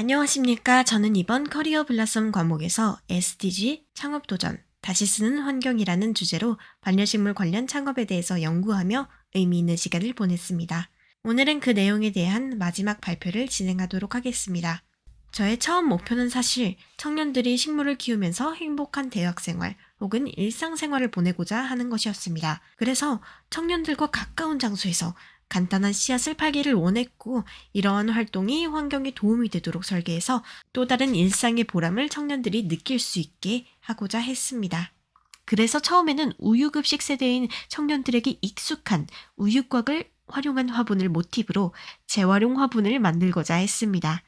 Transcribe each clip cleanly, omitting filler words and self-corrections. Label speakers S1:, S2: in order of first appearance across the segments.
S1: 안녕하십니까. 저는 이번 커리어 블라썸 과목에서 SDG 창업 도전, 다시 쓰는 환경이라는 주제로 반려식물 관련 창업에 대해서 연구하며 의미 있는 시간을 보냈습니다. 오늘은 그 내용에 대한 마지막 발표를 진행하도록 하겠습니다. 저의 처음 목표는 사실 청년들이 식물을 키우면서 행복한 대학생활 혹은 일상생활을 보내고자 하는 것이었습니다. 그래서 청년들과 가까운 장소에서 간단한 씨앗을 팔기를 원했고, 이러한 활동이 환경에 도움이 되도록 설계해서 또 다른 일상의 보람을 청년들이 느낄 수 있게 하고자 했습니다. 그래서 처음에는 우유급식 세대인 청년들에게 익숙한 우유곽을 활용한 화분을 모티브로 재활용 화분을 만들고자 했습니다.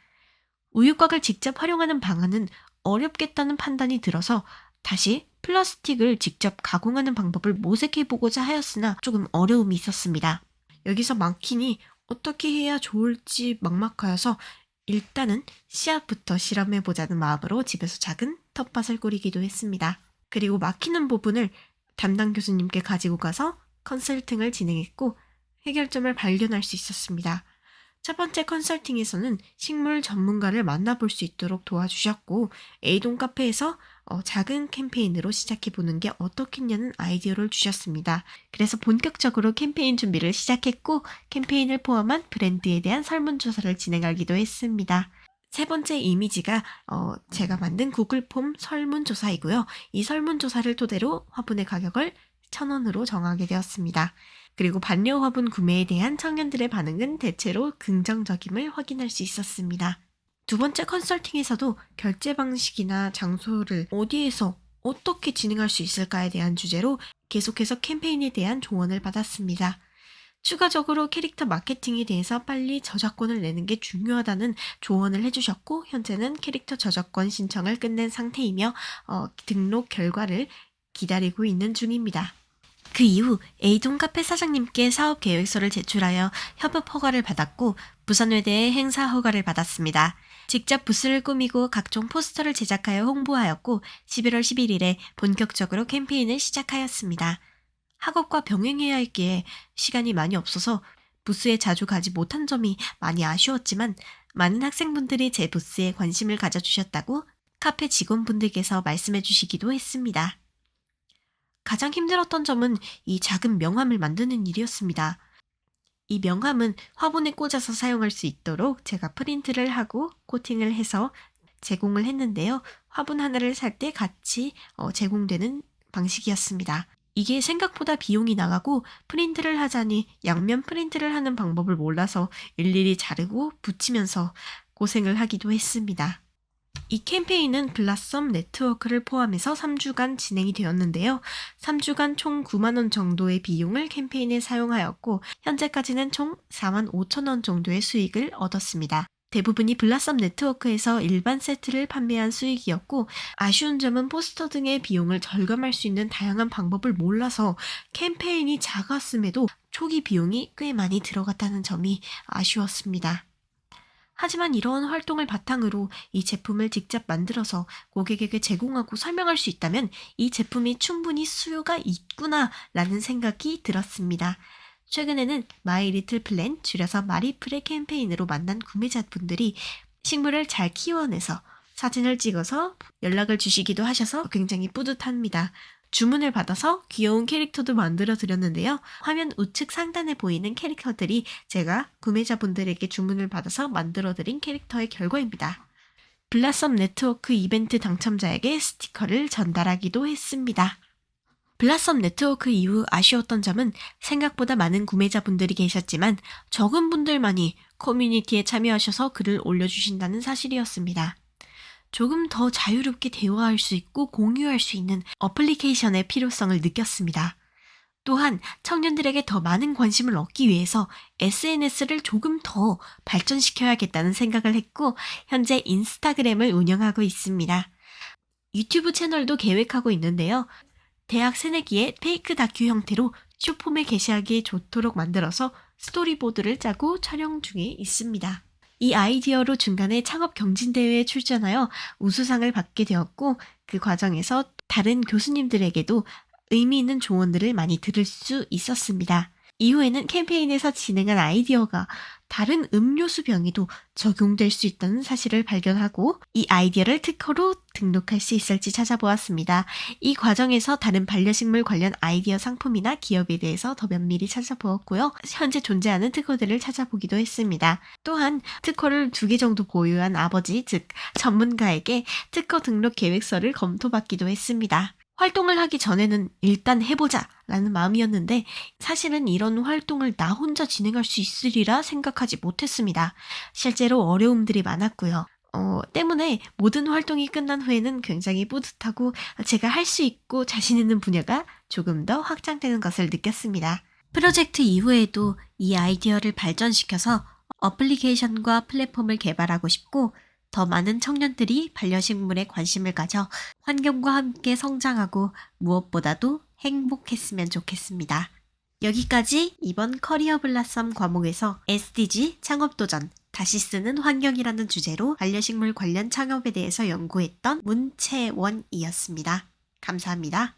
S1: 우유곽을 직접 활용하는 방안은 어렵겠다는 판단이 들어서 다시 플라스틱을 직접 가공하는 방법을 모색해보고자 하였으나 조금 어려움이 있었습니다. 여기서 막히니 어떻게 해야 좋을지 막막하여서 일단은 씨앗부터 실험해보자는 마음으로 집에서 작은 텃밭을 꾸리기도 했습니다. 그리고 막히는 부분을 담당 교수님께 가지고 가서 컨설팅을 진행했고 해결점을 발견할 수 있었습니다. 첫 번째 컨설팅에서는 식물 전문가를 만나볼 수 있도록 도와주셨고, A동 카페에서 작은 캠페인으로 시작해보는 게 어떻겠냐는 아이디어를 주셨습니다. 그래서 본격적으로 캠페인 준비를 시작했고, 캠페인을 포함한 브랜드에 대한 설문조사를 진행하기도 했습니다. 세 번째 이미지가 제가 만든 구글 폼 설문조사이고요. 이 설문조사를 토대로 화분의 가격을 1,000원으로 정하게 되었습니다. 그리고 반려 화분 구매에 대한 청년들의 반응은 대체로 긍정적임을 확인할 수 있었습니다. 두 번째 컨설팅에서도 결제 방식이나 장소를 어디에서 어떻게 진행할 수 있을까에 대한 주제로 계속해서 캠페인에 대한 조언을 받았습니다. 추가적으로 캐릭터 마케팅에 대해서 빨리 저작권을 내는 게 중요하다는 조언을 해주셨고, 현재는 캐릭터 저작권 신청을 끝낸 상태이며 등록 결과를 기다리고 있는 중입니다. 그 이후 A동 카페 사장님께 사업 계획서를 제출하여 협업 허가를 받았고, 부산외대의 행사 허가를 받았습니다. 직접 부스를 꾸미고 각종 포스터를 제작하여 홍보하였고, 11월 11일에 본격적으로 캠페인을 시작하였습니다. 학업과 병행해야 했기에 시간이 많이 없어서 부스에 자주 가지 못한 점이 많이 아쉬웠지만, 많은 학생분들이 제 부스에 관심을 가져주셨다고 카페 직원분들께서 말씀해 주시기도 했습니다. 가장 힘들었던 점은 이 작은 명함을 만드는 일이었습니다. 이 명함은 화분에 꽂아서 사용할 수 있도록 제가 프린트를 하고 코팅을 해서 제공을 했는데요. 화분 하나를 살 때 같이 제공되는 방식이었습니다. 이게 생각보다 비용이 나가고, 프린트를 하자니 양면 프린트를 하는 방법을 몰라서 일일이 자르고 붙이면서 고생을 하기도 했습니다. 이 캠페인은 블라썸 네트워크를 포함해서 3주간 진행이 되었는데요. 3주간 총 9만 원 정도의 비용을 캠페인에 사용하였고, 현재까지는 총 4만 5천 원 정도의 수익을 얻었습니다. 대부분이 블라썸 네트워크에서 일반 세트를 판매한 수익이었고, 아쉬운 점은 포스터 등의 비용을 절감할 수 있는 다양한 방법을 몰라서 캠페인이 작았음에도 초기 비용이 꽤 많이 들어갔다는 점이 아쉬웠습니다. 하지만 이러한 활동을 바탕으로 이 제품을 직접 만들어서 고객에게 제공하고 설명할 수 있다면 이 제품이 충분히 수요가 있구나 라는 생각이 들었습니다. 최근에는 마이 리틀 플랜, 줄여서 마리플의 캠페인으로 만난 구매자분들이 식물을 잘 키워내서 사진을 찍어서 연락을 주시기도 하셔서 굉장히 뿌듯합니다. 주문을 받아서 귀여운 캐릭터도 만들어 드렸는데요. 화면 우측 상단에 보이는 캐릭터들이 제가 구매자분들에게 주문을 받아서 만들어 드린 캐릭터의 결과입니다. 블라썸 네트워크 이벤트 당첨자에게 스티커를 전달하기도 했습니다. 블라썸 네트워크 이후 아쉬웠던 점은 생각보다 많은 구매자분들이 계셨지만 적은 분들만이 커뮤니티에 참여하셔서 글을 올려주신다는 사실이었습니다. 조금 더 자유롭게 대화할 수 있고 공유할 수 있는 어플리케이션의 필요성을 느꼈습니다. 또한 청년들에게 더 많은 관심을 얻기 위해서 SNS를 조금 더 발전시켜야겠다는 생각을 했고, 현재 인스타그램을 운영하고 있습니다. 유튜브 채널도 계획하고 있는데요. 대학 새내기의 페이크 다큐 형태로 쇼폼에 게시하기 좋도록 만들어서 스토리보드를 짜고 촬영 중에 있습니다. 이 아이디어로 중간에 창업 경진대회에 출전하여 우수상을 받게 되었고, 그 과정에서 다른 교수님들에게도 의미 있는 조언들을 많이 들을 수 있었습니다. 이후에는 캠페인에서 진행한 아이디어가 다른 음료수 병에도 적용될 수 있다는 사실을 발견하고 이 아이디어를 특허로 등록할 수 있을지 찾아보았습니다. 이 과정에서 다른 반려식물 관련 아이디어 상품이나 기업에 대해서 더 면밀히 찾아보았고요. 현재 존재하는 특허들을 찾아보기도 했습니다. 또한 특허를 2개 정도 보유한 아버지, 즉 전문가에게 특허 등록 계획서를 검토받기도 했습니다. 활동을 하기 전에는 일단 해보자 라는 마음이었는데 사실은 이런 활동을 나 혼자 진행할 수 있으리라 생각하지 못했습니다. 실제로 어려움들이 많았고요. 때문에 모든 활동이 끝난 후에는 굉장히 뿌듯하고 제가 할 수 있고 자신 있는 분야가 조금 더 확장되는 것을 느꼈습니다. 프로젝트 이후에도 이 아이디어를 발전시켜서 어플리케이션과 플랫폼을 개발하고 싶고 더 많은 청년들이 반려식물에 관심을 가져 환경과 함께 성장하고 무엇보다도 행복했으면 좋겠습니다. 여기까지 이번 커리어 블라썸 과목에서 SDG 창업도전, 다시 쓰는 환경이라는 주제로 반려식물 관련 창업에 대해서 연구했던 문채원이었습니다. 감사합니다.